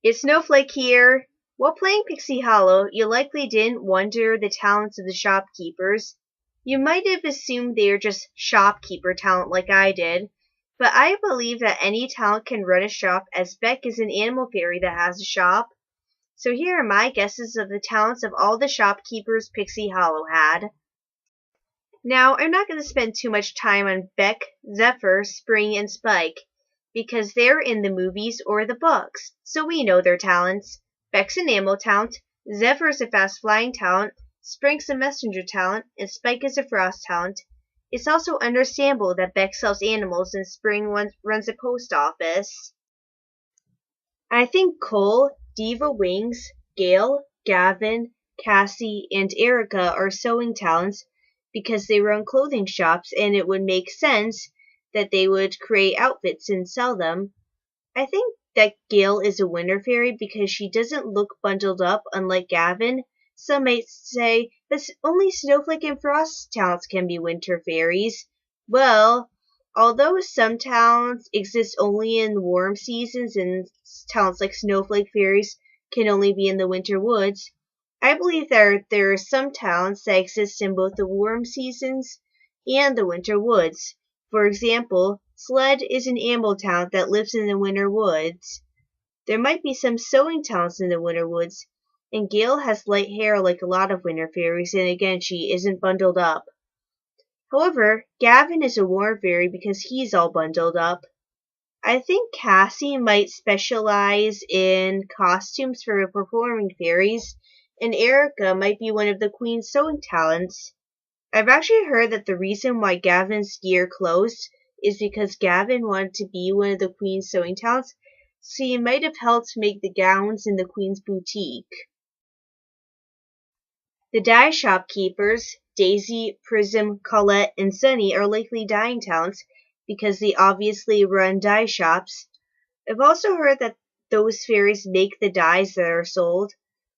It's Snowflake here. While playing Pixie Hollow, you likely didn't wonder the talents of the shopkeepers. You might have assumed they are just shopkeeper talent like I did, but I believe that any talent can run a shop, as Beck is an animal fairy that has a shop. So here are my guesses of the talents of all the shopkeepers Pixie Hollow had. Now, I'm not going to spend too much time on Beck, Zephyr, Spring, and Spike, because they're in the movies or the books, so we know their talents. Beck's an animal talent, Zephyr's a fast flying talent, Spring's a messenger talent, and Spike is a frost talent. It's also understandable that Beck sells animals and Spring runs a post office. I think Cole, Diva Wings, Gail, Gavin, Cassie, and Erica are sewing talents because they run clothing shops, and it would make sense that they would create outfits and sell them. I think that Gail is a winter fairy because she doesn't look bundled up, unlike Gavin. Some might say that only Snowflake and Frost talents can be winter fairies. Well, although some talents exist only in warm seasons and talents like Snowflake fairies can only be in the winter woods, I believe there are some talents that exist in both the warm seasons and the winter woods. For example, Sled is an animal talent that lives in the winter woods. There might be some sewing talents in the winter woods, and Gale has light hair like a lot of winter fairies, and again, she isn't bundled up. However, Gavin is a warm fairy because he's all bundled up. I think Cassie might specialize in costumes for performing fairies, and Erica might be one of the Queen's sewing talents. I've actually heard that the reason why Gavin's gear closed is because Gavin wanted to be one of the Queen's sewing talents, so he might have helped make the gowns in the Queen's boutique. The dye shopkeepers, Daisy, Prism, Colette, and Sunny, are likely dyeing talents because they obviously run dye shops. I've also heard that those fairies make the dyes that are sold.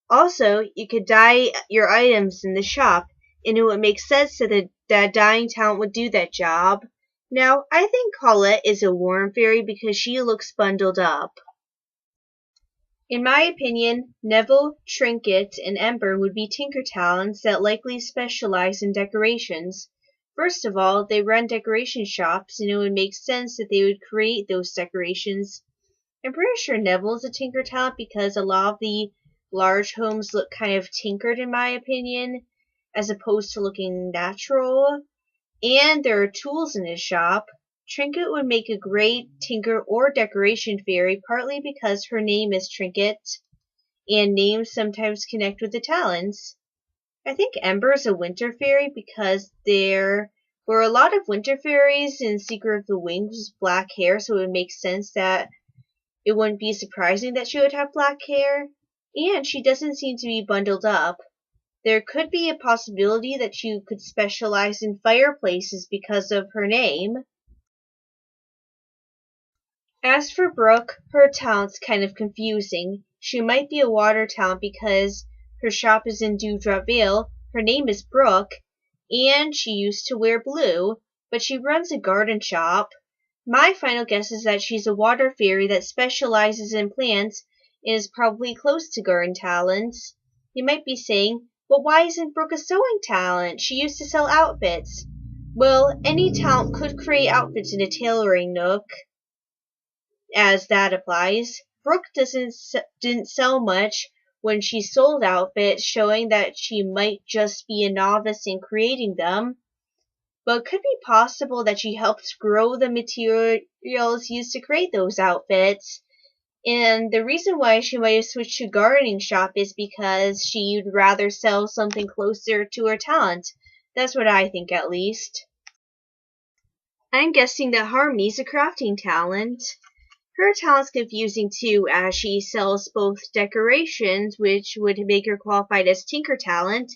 Also, you could dye your items in the shop, and it would make sense that dyeing talent would do that job. Now, I think Colette is a warm fairy because she looks bundled up. In my opinion, Neville, Trinket, and Ember would be tinker talents that likely specialize in decorations. First of all, they run decoration shops, and it would make sense that they would create those decorations. I'm pretty sure Neville is a tinker talent because a lot of the large homes look kind of tinkered, in my opinion, as opposed to looking natural. And there are tools in his shop. Trinket would make a great tinker or decoration fairy, partly because her name is Trinket, and names sometimes connect with the talents. I think Ember is a winter fairy because there were a lot of winter fairies in Secret of the Wings with black hair, so it would make sense that it wouldn't be surprising that she would have black hair. And she doesn't seem to be bundled up. There could be a possibility that she could specialize in fireplaces because of her name. As for Brooke, her talent's kind of confusing. She might be a water talent because her shop is in Dewdrop Vale, her name is Brooke, and she used to wear blue, but she runs a garden shop. My final guess is that she's a water fairy that specializes in plants and is probably close to garden talents. You might be saying, well, why isn't Brooke a sewing talent? She used to sell outfits. Well, any talent could create outfits in a tailoring nook, as that applies. Brooke didn't sell much when she sold outfits, showing that she might just be a novice in creating them. But it could be possible that she helps grow the materials used to create those outfits. And the reason why she might have switched to gardening shop is because she'd rather sell something closer to her talent. That's what I think, at least. I'm guessing that Harmony's a crafting talent. Her talent's confusing too, as she sells both decorations, which would make her qualified as tinker talent,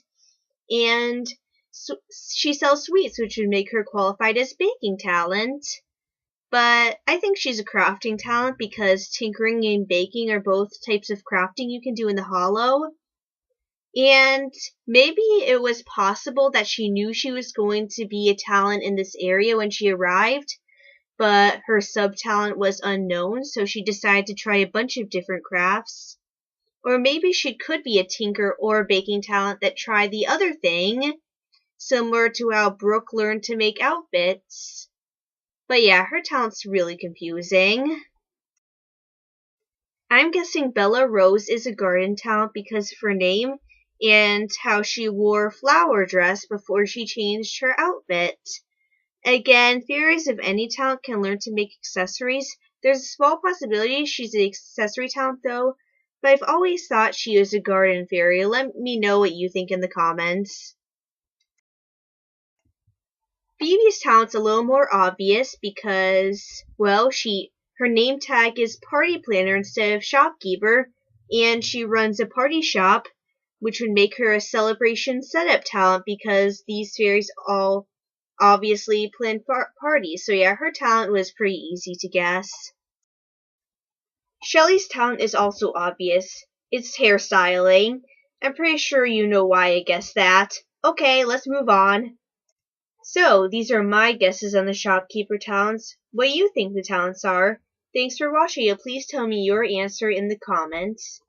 and she sells sweets, which would make her qualified as baking talent. But I think she's a crafting talent because tinkering and baking are both types of crafting you can do in the Hollow. And maybe it was possible that she knew she was going to be a talent in this area when she arrived, but her sub-talent was unknown, so she decided to try a bunch of different crafts. Or maybe she could be a tinker or a baking talent that tried the other thing, similar to how Brooke learned to make outfits. But yeah, her talent's really confusing. I'm guessing Bella Rose is a garden talent because of her name and how she wore a flower dress before she changed her outfit. Again, Fairies of any talent can learn to make accessories. There's a small possibility she's an accessory talent though, but I've always thought she was a garden fairy. Let me know what you think in the comments. Phoebe's talent's a little more obvious because, well, her name tag is party planner instead of shopkeeper, and she runs a party shop, which would make her a celebration setup talent because these fairies all obviously plan parties. So yeah, her talent was pretty easy to guess. Shelly's talent is also obvious. It's hairstyling. I'm pretty sure you know why I guessed that. Okay, let's move on. So, these are my guesses on the shopkeeper talents. What do you think the talents are? Thanks for watching, and please tell me your answer in the comments.